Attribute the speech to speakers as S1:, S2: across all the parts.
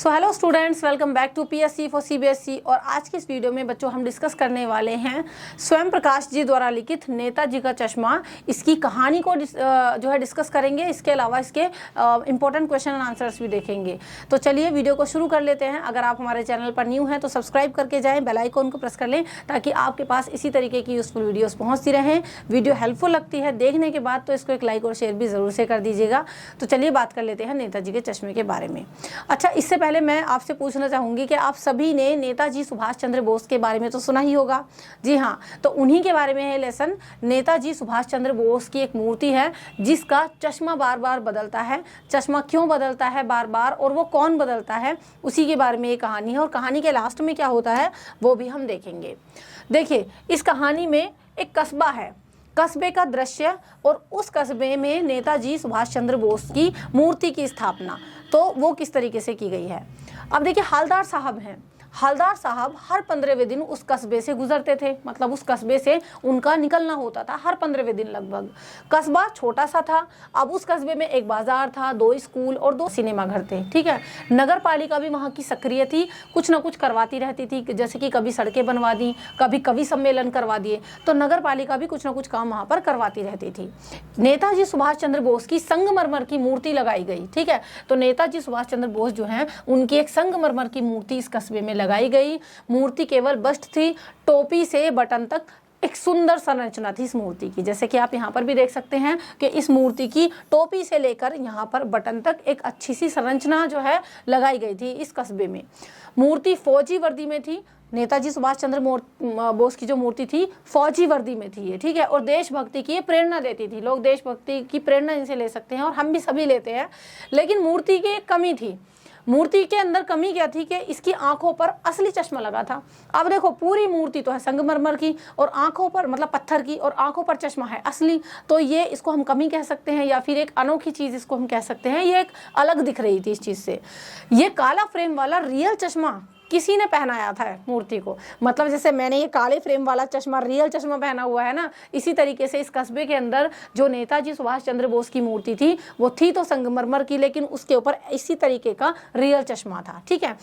S1: So hello students, welcome back to PSC for CBSE. और आज की इस वीडियो में बच्चों हम डिस्कस करने वाले हैं स्वयं प्रकाश जी द्वारा लिखित नेताजी का चश्मा। इसकी कहानी को जो है डिस्कस करेंगे। इसके अलावा इसके इंपॉर्टेंट क्वेश्चन एंड आंसर्स भी देखेंगे। तो चलिए वीडियो को शुरू कर लेते हैं। अगर आप हमारे चैनल पर न्यू हैं तो सब्सक्राइब करके जाएँ, बेल आइकन को प्रेस कर लें ताकि आपके पास इसी तरीके की यूजफुल वीडियोज़ पहुँचती रहें। वीडियो हेल्पफुल लगती है देखने के बाद तो इसको एक लाइक और शेयर भी ज़रूर से कर दीजिएगा। तो चलिए बात कर लेते हैं नेताजी के चश्मे के बारे में। अच्छा, इससे पहले मैं आपसे पूछना चाहूँगी कि आप सभी ने नेताजी सुभाष चंद्र बोस के बारे में तो सुना ही होगा। जी हाँ, तो उन्हीं के बारे में है लेसन। नेताजी सुभाष चंद्र बोस की एक मूर्ति है जिसका चश्मा बार बार बदलता है। चश्मा क्यों बदलता है बार बार और वो कौन बदलता है, उसी के बारे में ये कहानी है। और कहानी के लास्ट में क्या होता है वो भी हम देखेंगे। देखिए, इस कहानी में एक कस्बा है, कस्बे का दृश्य और उस कस्बे में नेताजी सुभाष चंद्र बोस की मूर्ति की स्थापना, तो वो किस तरीके से की गई है। अब देखिए, हवलदार साहब हैं। हवलदार साहब हर 15वें दिन उस कस्बे से गुजरते थे, मतलब उस कस्बे से उनका निकलना होता था हर 15वें दिन लगभग। कस्बा छोटा सा था। अब उस कस्बे में एक बाजार था, 2 स्कूल और 2 सिनेमा घर थे। ठीक है, नगर पालिका भी वहाँ की सक्रिय थी, कुछ ना कुछ करवाती रहती थी। जैसे कि कभी सड़कें बनवा दी, कभी कवि सम्मेलन करवा दिए, तो नगर पालिका भी कुछ ना कुछ काम वहाँ पर करवाती रहती थी। नेताजी सुभाष चंद्र बोस की संगमरमर की मूर्ति लगाई गई। ठीक है, तो नेताजी सुभाष चंद्र बोस जो हैं उनकी एक संगमरमर की मूर्ति इस कस्बे में लगाई गई। मूर्ति केवल बस्ट थी, टोपी से बटन तक एक सुंदर संरचना थी इस मूर्ति की। जैसे कि आप यहाँ पर भी देख सकते हैं कि इस मूर्ति की टोपी से लेकर यहाँ पर बटन तक एक अच्छी सी संरचना जो है लगाई गई थी इस कस्बे में। मूर्ति फौजी वर्दी में थी। नेताजी सुभाष चंद्र बोस की जो मूर्ति थी फौजी वर्दी में थी ये। ठीक है, और देशभक्ति की प्रेरणा देती थी। लोग देशभक्ति की प्रेरणा इनसे ले सकते हैं और हम भी सभी लेते हैं। लेकिन मूर्ति की एक कमी थी। मूर्ति के अंदर कमी क्या थी कि इसकी आंखों पर असली चश्मा लगा था। अब देखो, पूरी मूर्ति तो है संगमरमर की और आंखों पर मतलब पत्थर की और आंखों पर चश्मा है असली। तो ये इसको हम कमी कह सकते हैं या फिर एक अनोखी चीज़ इसको हम कह सकते हैं। ये एक अलग दिख रही थी इस चीज़ से। ये काला फ्रेम वाला रियल चश्मा किसी ने पहनाया था मूर्ति को। मतलब जैसे मैंने ये काले फ्रेम वाला चश्मा रियल चश्मा पहना हुआ है ना, इसी तरीके से इस कस्बे के अंदर जो नेताजी सुभाष चंद्र बोस की मूर्ति थी वो थी तो संगमरमर की, लेकिन उसके ऊपर इसी तरीके का रियल चश्मा था। ठीक है,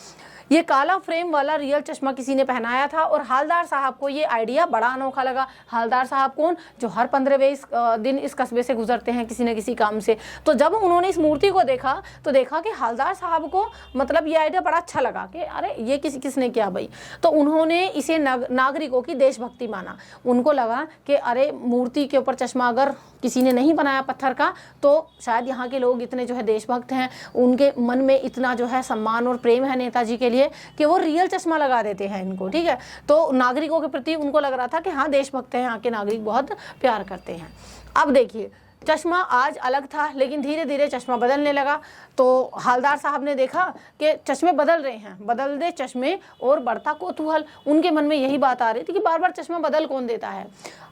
S1: ये काला फ्रेम वाला रियल चश्मा किसी ने पहनाया था और हवलदार साहब को ये आइडिया बड़ा अनोखा लगा। हवलदार साहब कौन, जो हर 15वें दिन इस कस्बे से गुजरते हैं किसी न किसी काम से। तो जब उन्होंने इस मूर्ति को देखा तो देखा कि हवलदार साहब को मतलब ये आइडिया बड़ा अच्छा लगा कि अरे ये किसने किया भाई। तो उन्होंने इसे नागरिकों की देशभक्ति माना। उनको लगा कि अरे मूर्ति के ऊपर चश्मा अगर किसी ने नहीं बनाया पत्थर का तो शायद यहाँ के लोग इतने जो है देशभक्त हैं, उनके मन में इतना जो है सम्मान और प्रेम है नेताजी के लिए कि वो रियल चश्मा लगा देते हैं इनको। ठीक है, तो नागरिकों के प्रति उनको लग रहा था कि हाँ देशभक्त हैं, यहाँ के नागरिक बहुत प्यार करते हैं। अब देखिए, चश्मा आज अलग था लेकिन धीरे धीरे चश्मा बदलने लगा। तो हवलदार साहब ने देखा कि चश्मे बदल रहे हैं, बदल दे चश्मे और बढ़ता कौतूहल। उनके मन में यही बात आ रही थी कि बार बार चश्मा बदल कौन देता है।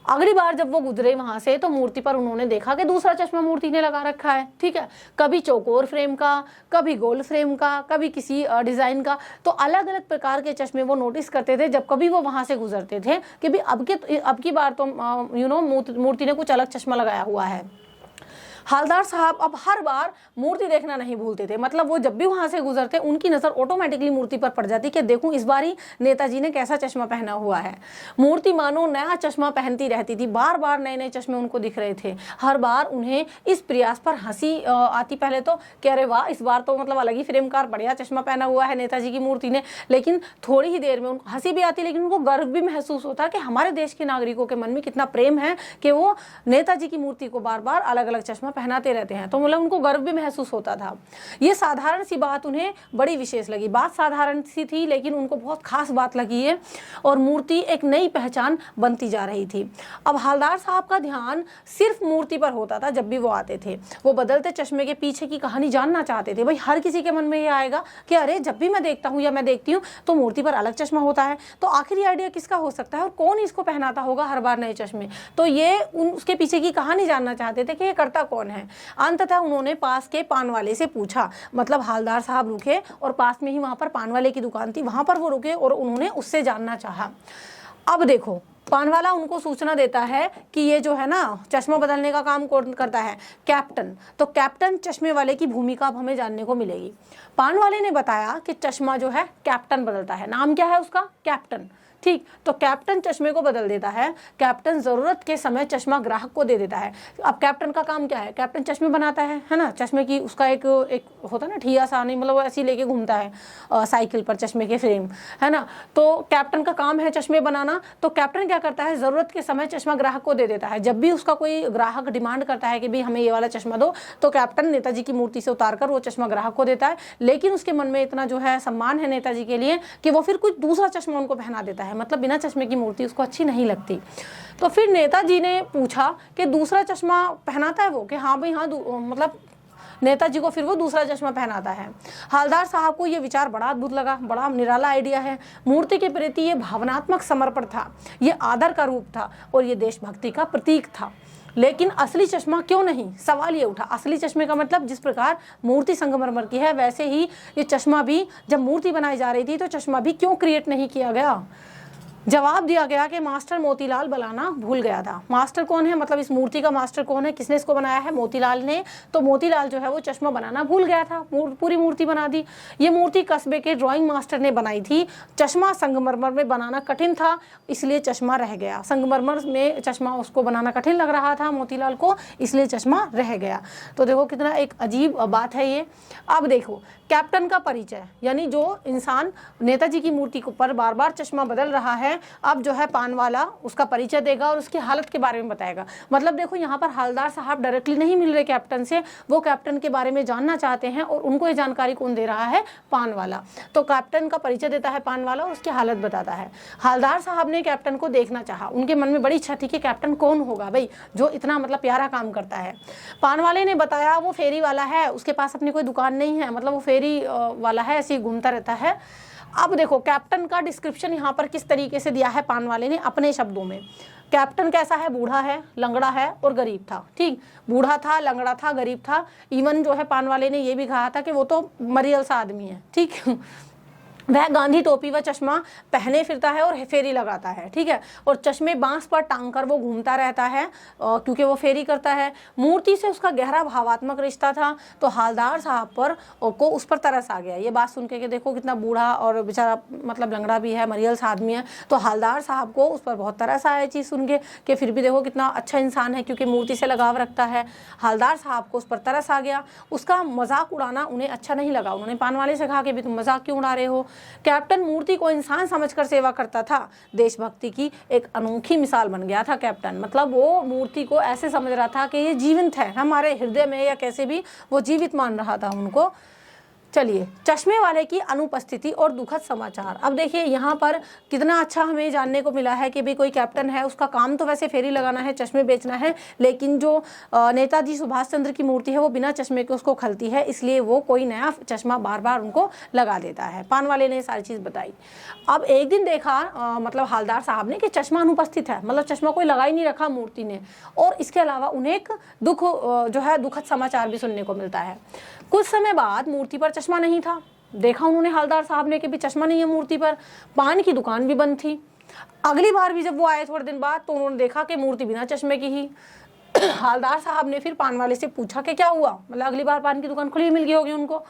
S1: अगली बार जब वो गुजरे वहां से तो मूर्ति पर उन्होंने देखा कि दूसरा चश्मा मूर्ति ने लगा रखा है। ठीक है, कभी चौकोर फ्रेम का, कभी गोल फ्रेम का, कभी किसी डिजाइन का। तो अलग अलग प्रकार के चश्मे वो नोटिस करते थे जब कभी वो वहां से गुजरते थे कि भी अब की बार तो मूर्ति ने कुछ अलग चश्मा लगाया हुआ है। हवलदार साहब अब हर बार मूर्ति देखना नहीं भूलते थे। मतलब वो जब भी वहां से गुजरते उनकी नज़र ऑटोमेटिकली मूर्ति पर पड़ जाती कि देखूं इस बार ही नेताजी ने कैसा चश्मा पहना हुआ है। मूर्ति मानो नया चश्मा पहनती रहती थी, बार बार नए नए चश्मे उनको दिख रहे थे। हर बार उन्हें इस प्रयास पर हंसी आती पहले तो कि अरे वाह, इस बार तो मतलब अलग ही फ्रेमकार बढ़िया चश्मा पहना हुआ है नेताजी की मूर्ति ने। लेकिन थोड़ी ही देर में उनको हंसी भी आती, लेकिन उनको गर्व भी महसूस होता कि हमारे देश के नागरिकों के मन में कितना प्रेम है कि वो नेताजी की मूर्ति को बार बार अलग अलग चश्मा पहनाते रहते हैं। तो मतलब उनको गर्व भी महसूस होता था। ये साधारण सी बात उन्हें बड़ी विशेष लगी। बात साधारण सी थी लेकिन उनको बहुत खास बात लगी है और मूर्ति एक नई पहचान बनती जा रही थी। अब हवलदार साहब का ध्यान सिर्फ मूर्ति पर होता था। जब भी वो आते थे वो बदलते चश्मे के पीछे की कहानी जानना चाहते थे। भाई हर किसी के मन में ये आएगा कि अरे जब भी मैं देखता हूँ या मैं देखती हूँ तो मूर्ति पर अलग चश्मा होता है, तो आखिर ये आइडिया किसका हो सकता है और कौन इसको पहनाता होगा हर बार नए चश्मे। तो ये उसके पीछे की कहानी जानना चाहते थे कि ये करता कौन है। अंततः उन्होंने पास के पान वाले से पूछा। मतलब हवलदार साहब रुके और पास में ही वहां पर पान वाले की दुकान थी, वहां पर वो रुके और उन्होंने उससे जानना चाहा। अब देखो, पानवाला उनको सूचना देता है कि ये जो है ना चश्मा बदलने का काम कौन करता है, कैप्टन। तो कैप्टन चश्मे वाले की भूमिका अब हमें जानने को मिलेगी। पानवाले ने बताया कि चश्मा जो है कैप्टन बदलता है, नाम क्या है उसका, कैप्टन। ठीक, तो कैप्टन चश्मे को बदल देता है। कैप्टन जरूरत के समय चश्मा ग्राहक को दे देता है। अब कैप्टन का काम क्या है, कैप्टन चश्मे बनाता है ना, चश्मे की उसका एक होता है ना ठिया सा, नहीं मतलब वो ऐसे लेके घूमता है साइकिल पर चश्मे के फ्रेम, है ना। तो कैप्टन का काम है चश्मे बनाना। तो कैप्टन क्या करता है, जरूरत के समय चश्मा ग्राहक को दे देता है। जब भी उसका कोई ग्राहक डिमांड करता है कि भाई हमें ये वाला चश्मा दो, तो कैप्टन नेताजी की मूर्ति से उतार कर वो चश्मा ग्राहक को देता है। लेकिन उसके मन में इतना जो है सम्मान है नेताजी के लिए कि वो फिर कुछ दूसरा चश्मा उनको पहना देता है, मतलब बिना चश्मे की मूर्ति उसको अच्छी नहीं लगती। तो फिर नेताजी ने पूछा कि दूसरा चश्मा पहनाता है वो, कि हाँ भाई हाँ, मतलब नेताजी को फिर वो दूसरा चश्मा पहनाता है। हवलदार साहब को ये विचार बड़ा अद्भुत लगा, बड़ा निराला आइडिया है। मूर्ति के प्रति ये भावनात्मक समर्पण था, ये आदर का रूप था और ये देशभक्ति का प्रतीक था। लेकिन असली चश्मा क्यों नहीं, सवाल ये उठा। असली चश्मे का मतलब जिस प्रकार मूर्ति संगमरमर की है वैसे ही ये चश्मा भी, जब मूर्ति बनाई जा रही थी तो चश्मा भी क्यों क्रिएट नहीं किया गया। जवाब दिया गया कि मास्टर मोतीलाल बनाना भूल गया था। मास्टर कौन है, मतलब इस मूर्ति का मास्टर कौन है, किसने इसको बनाया है, मोतीलाल ने। तो मोतीलाल जो है वो चश्मा बनाना भूल गया था, पूरी मूर्ति बना दी। ये मूर्ति कस्बे के ड्राइंग मास्टर ने बनाई थी। चश्मा संगमरमर में बनाना कठिन था, इसलिए चश्मा रह गया। संगमरमर में चश्मा उसको बनाना कठिन लग रहा था मोतीलाल को, इसलिए चश्मा रह गया। तो देखो कितना एक अजीब बात है ये। अब देखो कैप्टन का परिचय, यानी जो इंसान नेताजी की मूर्ति पर बार बार चश्मा बदल रहा है, अब जो है पानवाला उसका परिचय देगा और उसकी हालत के बारे में बताएगा। मतलब देखो यहाँ पर हवलदार साहब डायरेक्टली नहीं मिल रहे कैप्टन से, वो कैप्टन के बारे में जानना चाहते हैं और उनको ये जानकारी कौन दे रहा है, पानवाला। तो कैप्टन का परिचय देता है पानवाला और उसकी हालत बताता है। हवलदार साहब ने कैप्टन को देखना चाहा, उनके मन में बड़ी इच्छा थी कि कैप्टन कौन होगा भाई जो इतना मतलब प्यारा काम करता है। पानवाले ने बताया वो फेरी वाला है, उसके पास अपनी कोई दुकान नहीं है, मतलब वो फेरी वाला है, ऐसे ही घूमता रहता है। अब देखो कैप्टन का डिस्क्रिप्शन यहाँ पर किस तरीके से दिया है पानवाले ने अपने शब्दों में। कैप्टन कैसा है, बूढ़ा है, लंगड़ा है और गरीब था। ठीक, बूढ़ा था, लंगड़ा था, गरीब था। इवन जो है पानवाले ने ये भी कहा था कि वो तो मरियल सा आदमी है। ठीक वह गांधी टोपी व चश्मा पहने फिरता है और फेरी लगाता है। ठीक है, और चश्मे बांस पर टांग कर वो घूमता रहता है क्योंकि वो फेरी करता है। मूर्ति से उसका गहरा भावात्मक रिश्ता था। तो हवलदार साहब पर को उस पर तरस आ गया। ये बात सुन के कि देखो कितना बूढ़ा और बेचारा मतलब लंगड़ा भी है, मरियल सा आदमी है, तो हवलदार साहब को उस पर बहुत तरस आया चीज़ सुन के कि फिर भी देखो कितना अच्छा इंसान है क्योंकि मूर्ति से लगाव रखता है। हवलदार साहब को उस पर तरस आ गया। उसका मजाक उड़ाना उन्हें अच्छा नहीं लगा। उन्होंने पानवाले से कहा कि भी तुम मजाक क्यों उड़ा रहे हो। कैप्टन मूर्ति को इंसान समझकर सेवा करता था। देशभक्ति की एक अनोखी मिसाल बन गया था कैप्टन। मतलब वो मूर्ति को ऐसे समझ रहा था कि ये जीवित है हमारे हृदय में, या कैसे भी वो जीवित मान रहा था उनको। चलिए, चश्मे वाले की अनुपस्थिति और दुखद समाचार। अब देखिए यहाँ पर कितना अच्छा हमें जानने को मिला है कि भाई कोई कैप्टन है, उसका काम तो वैसे फेरी लगाना है, चश्मे बेचना है, लेकिन जो नेताजी सुभाष चंद्र की मूर्ति है वो बिना चश्मे के उसको खलती है, इसलिए वो कोई नया चश्मा बार बार उनको लगा देता है। पानवाले ने सारी चीज़ बताई। अब एक दिन देखा मतलब हवलदार साहब ने कि चश्मा अनुपस्थित है, मतलब चश्मा कोई लगा ही नहीं रखा मूर्ति ने। और इसके अलावा उन्हें एक जो है दुखद समाचार भी सुनने को मिलता है। कुछ समय बाद मूर्ति पर चश्मा नहीं था। देखा उन्होंने हवलदार साहब ने कि भी चश्मा नहीं है मूर्ति पर। पान की दुकान भी बंद थी। अगली बार भी जब वो आए थोड़े दिन बाद तो उन्होंने देखा कि मूर्ति बिना चश्मे की ही। हवलदार साहब ने फिर पान वाले से पूछा कि क्या हुआ, मतलब अगली बार पान की दुकान खुली मिल गई होगी उनको।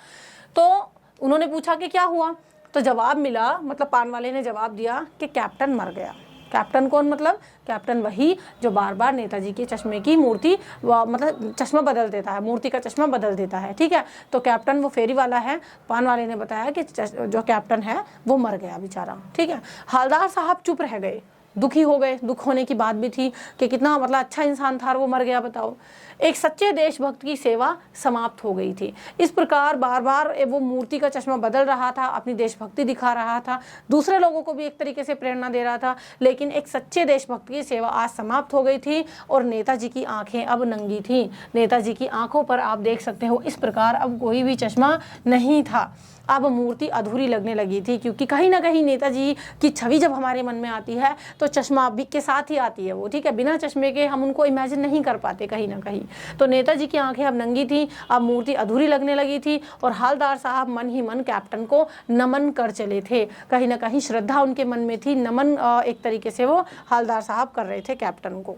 S1: तो उन्होंने पूछा कि क्या हुआ, तो जवाब मिला, मतलब पान वाले ने जवाब दिया कि कैप्टन मर गया। कैप्टन कौन, मतलब कैप्टन वही जो बार बार नेताजी के चश्मे की मूर्ति मतलब चश्मा बदल देता है, मूर्ति का चश्मा बदल देता है। ठीक है, तो कैप्टन वो फेरी वाला है। पान वाले ने बताया कि जो कैप्टन है वो मर गया बेचारा। ठीक है, हवलदार साहब चुप रह गए, दुखी हो गए। दुख होने की बात भी थी कि कितना मतलब अच्छा इंसान था और वो मर गया, बताओ। एक सच्चे देशभक्त की सेवा समाप्त हो गई थी। इस प्रकार बार बार वो मूर्ति का चश्मा बदल रहा था, अपनी देशभक्ति दिखा रहा था, दूसरे लोगों को भी एक तरीके से प्रेरणा दे रहा था, लेकिन एक सच्चे देशभक्त की सेवा आज समाप्त हो गई थी और नेताजी की आंखें अब नंगी थी। नेताजी की आंखों पर आप देख सकते हो इस प्रकार अब कोई भी चश्मा नहीं था। अब मूर्ति अधूरी लगने लगी थी, क्योंकि कहीं ना कहीं नेताजी की छवि जब हमारे मन में आती है तो तो चश्मा भी के साथ ही आती है वो, ठीक है। बिना चश्मे के हम उनको इमेजिन नहीं कर पाते कहीं ना कहीं। तो नेताजी की आंखें अब नंगी थी, अब मूर्ति अधूरी लगने लगी थी और हवलदार साहब मन ही मन कैप्टन को नमन कर चले थे। कहीं ना कहीं श्रद्धा उनके मन में थी, नमन एक तरीके से वो हवलदार साहब कर रहे थे कैप्टन को।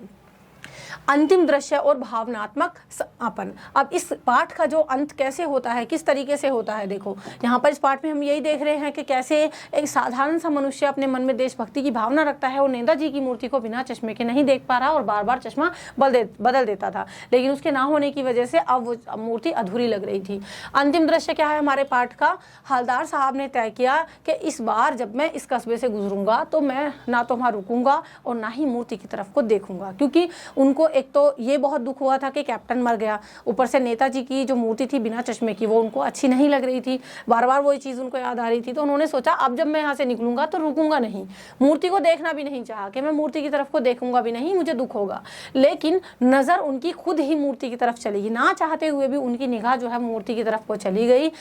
S1: अंतिम दृश्य और भावनात्मक समापन। अब इस पाठ का जो अंत कैसे होता है, किस तरीके से होता है, देखो यहाँ पर इस पाठ में हम यही देख रहे हैं कि कैसे एक साधारण सा मनुष्य अपने मन में देशभक्ति की भावना रखता है और नेताजी की मूर्ति को बिना चश्मे के नहीं देख पा रहा और बार बार चश्मा बदल देता था, लेकिन उसके ना होने की वजह से अब वो मूर्ति अधूरी लग रही थी। अंतिम दृश्य क्या है हमारे पाठ का, हवलदार साहब ने तय किया कि इस बार जब मैं इस कस्बे से गुजरूंगा तो मैं ना तो वहाँ रुकूंगा और ना ही मूर्ति की तरफ को देखूंगा, क्योंकि उनको एक तो ये बहुत दुख हुआ था कि कैप्टन मर गया, ऊपर से नेताजी की जो मूर्ति थी बिना चश्मे की वो उनको अच्छी नहीं लग रही थी, बार बार वही चीज़ उनको याद आ रही थी। तो उन्होंने सोचा अब जब मैं यहाँ से निकलूंगा तो रुकूंगा नहीं, मूर्ति को देखना भी नहीं चाहा कि मैं मूर्ति की तरफ को देखूंगा भी नहीं, मुझे दुख होगा। लेकिन नज़र उनकी खुद ही मूर्ति की तरफ चलेगी, ना चाहते हुए भी उनकी निगाह जो है मूर्ति की तरफ को चली गई।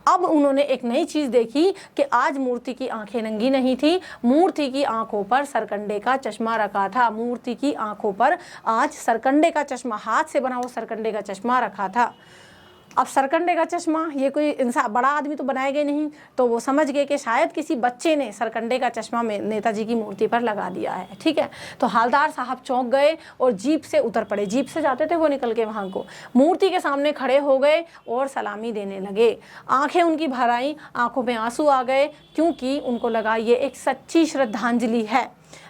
S1: अब उन्होंने एक नई चीज़ देखी कि आज मूर्ति की आंखें नंगी नहीं थी, मूर्ति की आंखों पर सरकंडे का चश्मा रखा था। मूर्ति की आंखों पर आज सरकंडे का चश्मा, हाथ से बना हुआ सरकंडे का चश्मा रखा था। अब सरकंडे का चश्मा ये कोई इंसान बड़ा आदमी तो बनाए गए नहीं, तो वो समझ गए कि शायद किसी बच्चे ने सरकंडे का चश्मा में नेताजी की मूर्ति पर लगा दिया है, ठीक है। तो हवलदार साहब चौंक गए और जीप से उतर पड़े, जीप से जाते थे वो निकल के वहाँ को, मूर्ति के सामने खड़े हो गए और सलामी देने लगे। आंखें उनकी भर आईं, आंखों में आंसू आ गए, क्योंकि उनको लगा ये एक सच्ची श्रद्धांजलि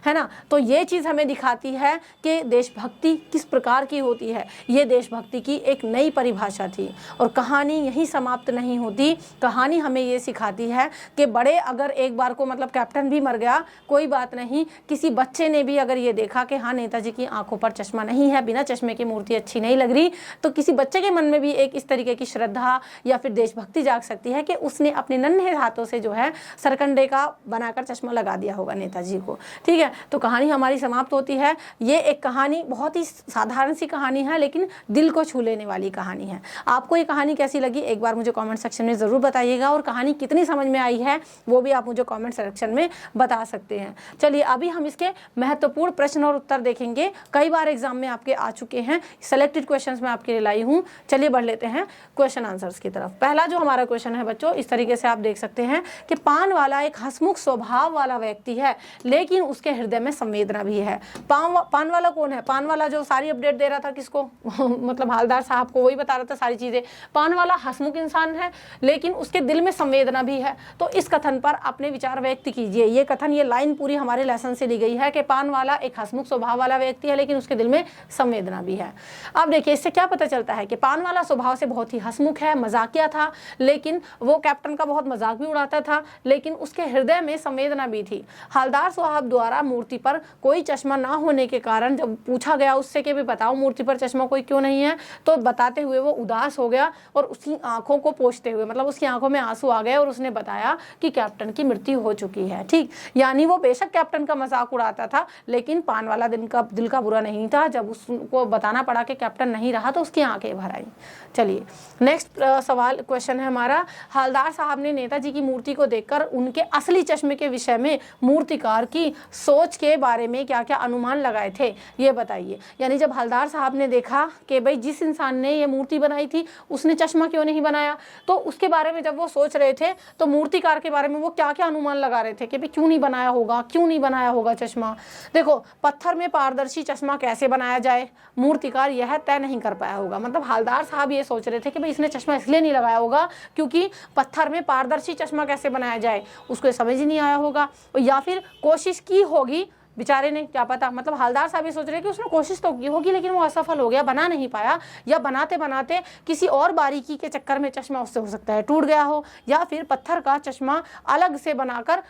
S1: है ना। तो ये चीज़ हमें दिखाती है कि देशभक्ति किस प्रकार की होती है। ये देशभक्ति की एक नई परिभाषा थी और कहानी यहीं समाप्त नहीं होती। कहानी हमें ये सिखाती है कि बड़े अगर एक बार को मतलब कैप्टन भी मर गया कोई बात नहीं, किसी बच्चे ने भी अगर ये देखा कि हाँ नेताजी की आंखों पर चश्मा नहीं है, बिना चश्मे की मूर्ति अच्छी नहीं लग रही, तो किसी बच्चे के मन में भी एक इस तरीके की श्रद्धा या फिर देशभक्ति जाग सकती है कि उसने अपने नन्हे हाथों से जो है सरकंडे का बनाकर चश्मा लगा दिया होगा नेताजी को, ठीक है। तो कहानी हमारी समाप्त होती है। ये एक कहानी बहुत ही साधारण सी कहानी है, लेकिन दिल को छू लेने वाली कहानी है। आपको ये कहानी कैसी लगी एक बार मुझे कमेंट सेक्शन में ज़रूर बताइएगा, और कहानी कितनी समझ में आई है वो भी आप मुझे कमेंट सेक्शन में बता सकते हैं। चलिए अभी हम इसके महत्वपूर्ण प्रश्न और उत्तर देखेंगे, कई बार एग्जाम में आपके आ चुके हैं, सेलेक्टेड क्वेश्चंस में आपके लिए लाई हूँ। चलिए बढ़ लेते हैं क्वेश्चन आंसर्स की तरफ। पहला जो हमारा क्वेश्चन है बच्चों, इस तरीके से आप देख सकते हैं कि पान वाला एक हंसमुख स्वभाव वाला व्यक्ति है, लेकिन उसके हृदय में संवेदना भी है। पान वाला कौन है? पान वाला जो सारी अपडेट दे रहा था किसको मतलब हवलदार साहब को, वही बता रहा था सारी चीजें। पान वाला हंसमुख इंसान है, लेकिन उसके दिल में संवेदना भी है। तो इस कथन पर अपने विचार व्यक्त कीजिए। ये कथन, ये लाइन पूरी हमारे लेसन से ली गई है कि पान वाला एक हंसमुख स्वभाव वाला व्यक्ति है, लेकिन उसके दिल में संवेदना भी है। अब देखिए इससे क्या पता चलता है कि पान वाला स्वभाव से बहुत ही हंसमुख है, मजाकिया था, लेकिन वो कैप्टन का बहुत मजाक भी उड़ाता था, लेकिन उसके हृदय में संवेदना भी थी। हवलदार साहब द्वारा मूर्ति पर कोई चश्मा ना होने के कारण जब पूछा गया उससे कि भी बताओ मूर्ति पर चश्मा कोई क्यों नहीं है, तो बताते हुए वो उदास हो गया और उसकी आंखों को पोंछते हुए मतलब उसकी आंखों में आंसू आ गए और उसने बताया कि कैप्टन की मृत्यु हो चुकी है। ठीक, यानी वो बेशक कैप्टन का मजाक उड़ाता था, लेकिन पान वाला दिल का बुरा नहीं था। जब उसको बताना पड़ा कि कैप्टन नहीं रहा तो उसकी आंखें भर आई। चलिए नेक्स्ट सवाल क्वेश्चन है हमारा, हवलदार साहब ने नेताजी की मूर्ति को देखकर उनके असली चश्मे के विषय में मूर्तिकार की सोच के बारे में क्या क्या अनुमान लगाए थे, ये बताइए। यानी जब हवलदार साहब ने देखा कि भाई जिस इंसान ने ये मूर्ति बनाई थी उसने चश्मा क्यों नहीं बनाया, तो उसके बारे में जब वो सोच रहे थे तो मूर्तिकार के बारे में वो क्या क्या अनुमान लगा रहे थे कि भाई क्यों नहीं बनाया होगा, क्यों नहीं बनाया होगा चश्मा। देखो, पत्थर में पारदर्शी चश्मा कैसे बनाया जाए, मूर्तिकार यह तय नहीं कर पाया होगा। मतलब हवलदार साहब ये सोच रहे थे कि भाई इसने चश्मा इसलिए नहीं लगाया होगा क्योंकि पत्थर में पारदर्शी चश्मा कैसे बनाया जाए उसको समझ ही नहीं आया होगा, या फिर कोशिश की होगी बेचारे ने, क्या पता। मतलब हवलदार साहब ये सोच रहे कि उसने कोशिश तो की होगी लेकिन वो असफल हो गया, बना नहीं पाया, या बनाते बनाते किसी और बारीकी के चक्कर में चश्मा उससे हो सकता है टूट गया हो, या फिर पत्थर का चश्मा अलग से बनाकर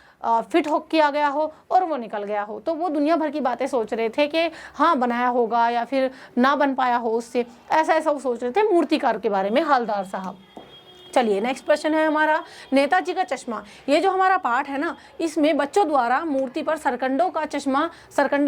S1: फिट हो किया गया हो और वो निकल गया हो। तो वो दुनिया भर की बातें सोच रहे थे कि हाँ बनाया होगा या फिर ना बन पाया हो उससे, ऐसा ऐसा वो सोच रहे थे मूर्तिकार के बारे में हवलदार साहब। चलिए नेक्स्ट क्वेश्चन है हमारा, नेताजी का चश्मा। ये जो हमारा पाठ है ना, इसमें बच्चों द्वारा मूर्ति पर सरकंडे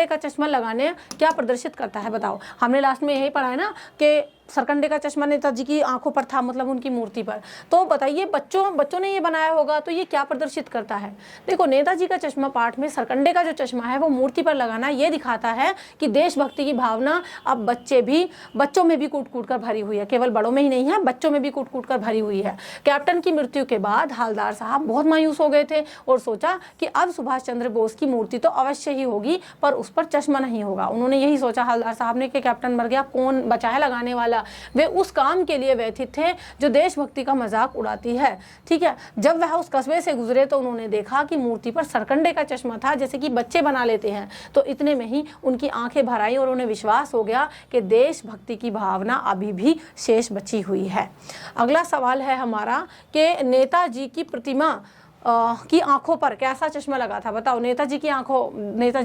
S1: का चश्मा लगाने क्या प्रदर्शित करता है, बताओ। हमने लास्ट में यही पढ़ा है ना कि सरकंडे का चश्मा नेताजी की आंखों पर था, मतलब उनकी मूर्ति पर। तो बताइए बच्चों ने ये बनाया होगा तो ये क्या प्रदर्शित करता है? देखो, नेताजी का चश्मा पाठ में सरकंडे का जो चश्मा है वो मूर्ति पर लगाना ये दिखाता है कि देशभक्ति की भावना अब बच्चों में भी कूट कर भरी हुई है। केवल बड़ों में ही नहीं है, बच्चों में भी कूट कर भरी हुई है। कैप्टन की मृत्यु के बाद हवलदार साहब बहुत मायूस हो गए थे और सोचा कि अब सुभाष चंद्र बोस की मूर्ति तो अवश्य ही होगी, पर उस पर चश्मा नहीं होगा। उन्होंने यही सोचा हवलदार साहब ने कि कैप्टन मर गया, कौन बचा है लगाने वाला। वे उस काम के लिए व्यथित थे जो देशभक्ति का मजाक उड़ाती है। ठीक है, जब वह उस कस्बे से गुजरे तो उन्होंने देखा कि मूर्ति पर सरकंडे का चश्मा था, जैसे कि बच्चे बना लेते हैं। तो इतने में ही उनकी आंखें भर आई और उन्हें विश्वास हो गया कि देशभक्ति की भावना अभी भी शेष बची हुई है। अगला सवाल है हमारा कि नेताजी की प्रतिमा की आंखों पर कैसा चश्मा लगा था? बताओ, नेताजी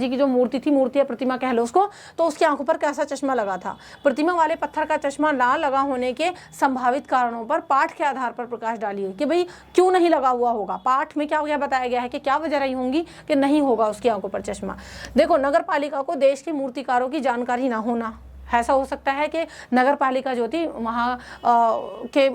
S1: की जो मूर्ति थी, मूर्ति या प्रतिमा कह लो उसको, तो उसकी आंखों पर कैसा चश्मा लगा था? प्रतिमा वाले पत्थर का चश्मा ना लगा होने के संभावित कारणों पर पाठ के आधार पर प्रकाश डालिए कि भाई क्यों नहीं लगा हुआ होगा। पाठ में क्या बताया गया है कि क्या वजह रही होंगी कि नहीं होगा उसकी आंखों पर चश्मा। देखो, नगर पालिका को देश के मूर्तिकारों की जानकारी ना होना, ऐसा हो सकता है कि नगर पालिका जो थी वहाँ के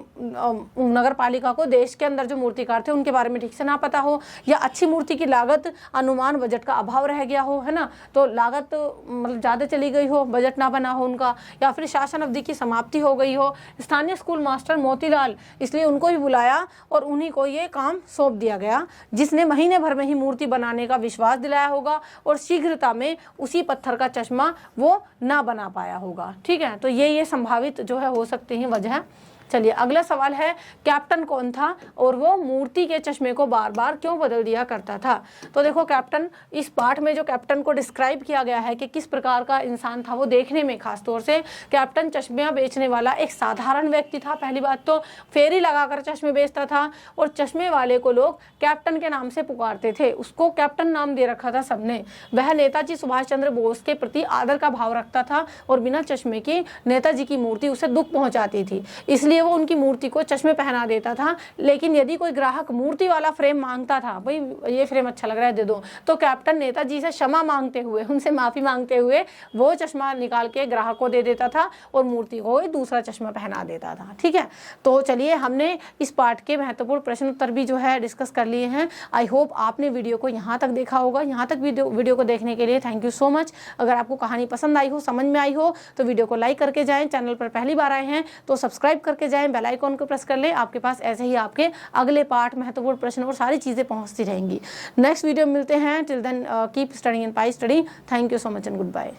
S1: नगर पालिका को देश के अंदर जो मूर्तिकार थे उनके बारे में ठीक से ना पता हो, या अच्छी मूर्ति की लागत अनुमान बजट का अभाव रह गया हो, है ना, तो लागत मतलब ज़्यादा चली गई हो, बजट ना बना हो उनका, या फिर शासन अवधि की समाप्ति हो गई हो। स्थानीय स्कूल मास्टर मोतीलाल, इसलिए उनको भी बुलाया और उन्हीं को ये काम सौंप दिया गया, जिसने महीने भर में ही मूर्ति बनाने का विश्वास दिलाया होगा और शीघ्रता में उसी पत्थर का चश्मा वो ना बना पाया होगा। ठीक है, तो ये संभावित जो है हो सकती है वजह। चलिए, अगला सवाल है कैप्टन कौन था और वो मूर्ति के चश्मे को बार बार क्यों बदल दिया करता था? तो देखो, कैप्टन, इस पाठ में जो कैप्टन को डिस्क्राइब किया गया है कि किस प्रकार का इंसान था, वो देखने में खास तौर से कैप्टन चश्मे बेचने वाला एक साधारण व्यक्ति था। पहली बात तो फेरी लगाकर चश्मे बेचता था और चश्मे वाले को लोग कैप्टन के नाम से पुकारते थे, उसको कैप्टन नाम दे रखा था सबने। वह नेताजी सुभाष चंद्र बोस के प्रति आदर का भाव रखता था और बिना चश्मे की नेताजी की मूर्ति उसे दुख पहुंचाती थी, इसलिए वो उनकी मूर्ति को चश्मे पहना देता था। लेकिन यदि कोई ग्राहक मूर्ति वाला फ्रेम मांगता था, भाई ये फ्रेम अच्छा लग रहा है दे दो, तो कैप्टन नेताजी से क्षमा मांगते हुए, उनसे माफी मांगते हुए वो चश्मा निकाल के ग्राहक को दे देता था और मूर्ति को दूसरा चश्मा पहना देता था। ठीक है, तो चलिए, हमने इस पाठ के महत्वपूर्ण प्रश्न उत्तर भी जो है डिस्कस कर लिए हैं। आई होप आपने वीडियो को यहाँ तक देखा होगा। यहाँ तक वीडियो को देखने के लिए थैंक यू सो मच। अगर आपको कहानी पसंद आई हो, समझ में आई हो, तो वीडियो को लाइक करके जाएं। चैनल पर पहली बार आए हैं तो सब्सक्राइब करके जाएं, बेल आइकॉन को प्रेस कर लें। आपके पास ऐसे ही आपके अगले पाठ, महत्वपूर्ण प्रश्न और सारी चीज़ें पहुंचती रहेंगी। नेक्स्ट वीडियो में मिलते हैं। Till then keep studying and pi study. Thank you so much and good bye.